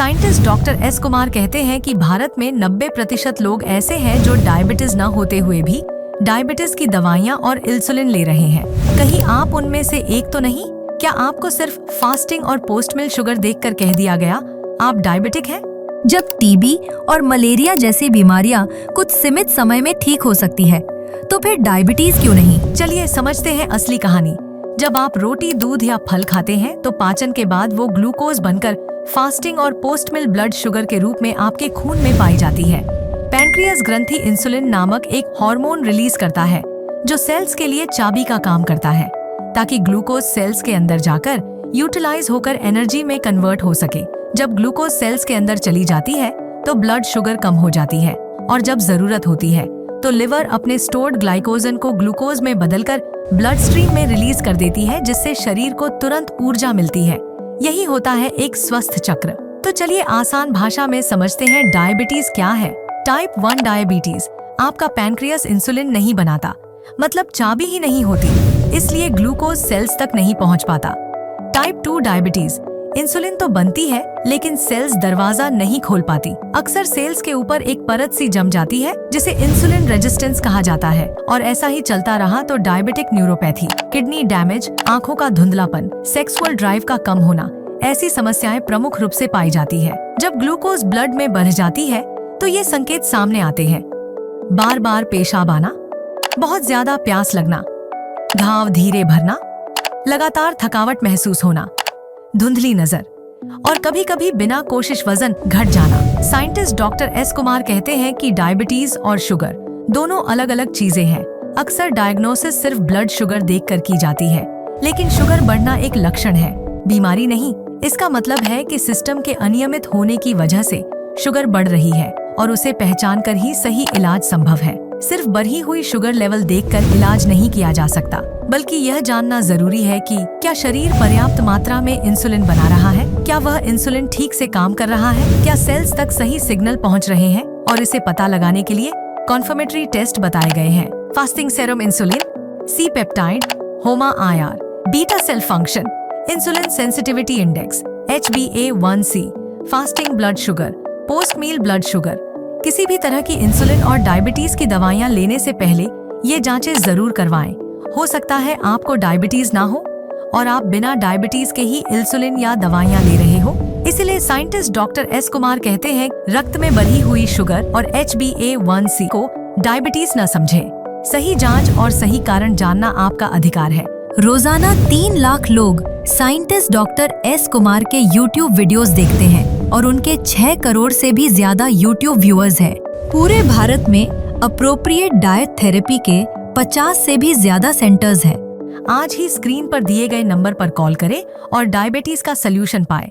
Scientist doctor S Kumar कहते हैं कि भारत में 90% लोग ऐसे हैं जो डायबिटीज न होते हुए भी डायबिटीज की दवाइयां और इंसुलिन ले रहे हैं। कहीं आप उनमें से एक तो नहीं? क्या आपको सिर्फ फास्टिंग और पोस्ट मिल शुगर देखकर कह दिया गया आप डायबिटिक हैं? जब टीबी और मलेरिया जैसी बीमारियां कुछ सीमित समय में ठीक हो सकती है, तो फिर डायबिटीज क्यों नहीं? चलिए समझते हैं असली कहानी। जब आप रोटी, दूध या फल खाते हैं तो पाचन के बाद वो ग्लूकोज बनकर फास्टिंग और पोस्ट मिल ब्लड शुगर के रूप में आपके खून में पाई जाती है। पैनक्रियास ग्रंथि इंसुलिन नामक एक हार्मोन रिलीज करता है जो सेल्स के लिए चाबी का काम करता है, ताकि ग्लूकोज सेल्स के अंदर जाकर यूटिलाइज होकर एनर्जी में कन्वर्ट हो सके। जब ग्लूकोज सेल्स के अंदर चली जाती है तो ब्लड शुगर कम हो जाती है, और जब जरूरत होती है तो लिवर अपने स्टोर्ड ग्लाइकोजन को ग्लूकोज में बदलकर ब्लड स्ट्रीम में रिलीज कर देती है, जिससे शरीर को तुरंत ऊर्जा मिलती है। यही होता है एक स्वस्थ चक्र। तो चलिए आसान भाषा में समझते हैं डायबिटीज क्या है। टाइप 1 डायबिटीज, आपका पैनक्रियास इंसुलिन नहीं बनाता, मतलब चाबी ही नहीं होती, इसलिए ग्लूकोज सेल्स तक नहीं पहुंच पाता। टाइप 2 डायबिटीज, इंसुलिन तो बनती है लेकिन सेल्स दरवाजा नहीं खोल पाती। अक्सर सेल्स के ऊपर एक परत सी जम जाती है जिसे इंसुलिन रेजिस्टेंस कहा जाता है, और ऐसा ही चलता रहा तो डायबिटिक न्यूरोपैथी, किडनी डैमेज, आंखों का धुंधलापन, सेक्सुअल ड्राइव का कम होना, ऐसी समस्याएं प्रमुख रूप से पाई जाती है। जब ग्लूकोज ब्लड में बढ़ जाती है तो ये संकेत सामने आते हैं: बार बार पेशाब आना, बहुत ज्यादा प्यास लगना, घाव धीरे भरना, लगातार थकावट महसूस होना, धुंधली नजर, और कभी कभी बिना कोशिश वजन घट जाना। साइंटिस्ट डॉक्टर एस कुमार कहते हैं कि डायबिटीज और शुगर दोनों अलग अलग चीजें हैं। अक्सर डायग्नोसिस सिर्फ ब्लड शुगर देखकर की जाती है, लेकिन शुगर बढ़ना एक लक्षण है, बीमारी नहीं। इसका मतलब है कि सिस्टम के अनियमित होने की वजह से शुगर बढ़ रही है, और उसे पहचान कर ही सही इलाज संभव है। सिर्फ बढ़ी हुई शुगर लेवल देखकर इलाज नहीं किया जा सकता, बल्कि यह जानना जरूरी है कि क्या शरीर पर्याप्त मात्रा में इंसुलिन बना रहा है, क्या वह इंसुलिन ठीक से काम कर रहा है, क्या सेल्स तक सही सिग्नल पहुंच रहे हैं। और इसे पता लगाने के लिए कॉन्फर्मेटरी टेस्ट बताए गए हैं: fasting serum insulin, C peptide, HOMA IR, beta cell function, insulin sensitivity index, HbA1c, fasting blood sugar, post meal blood sugar. किसी भी तरह की इंसुलिन और डायबिटीज की दवाइयां लेने से पहले ये जांचें जरूर करवाएं। हो सकता है आपको डायबिटीज ना हो और आप बिना डायबिटीज के ही इंसुलिन या दवाइयां ले रहे हो। इसलिए साइंटिस्ट डॉक्टर एस कुमार कहते हैं, रक्त में बढ़ी हुई शुगर और HbA1c को डायबिटीज न समझें। सही जांच और सही कारण जानना आपका अधिकार है। रोजाना 3 लाख लोग साइंटिस्ट डॉक्टर एस कुमार के YouTube वीडियोस देखते हैं, और उनके 6 करोड़ से भी ज्यादा YouTube व्यूअर्स हैं। पूरे भारत में अप्रोप्रिएट डाइट थेरेपी के 50 से भी ज्यादा सेंटर्स हैं। आज ही स्क्रीन पर दिए गए नंबर पर कॉल करें और डायबिटीज का सलूशन पाएं।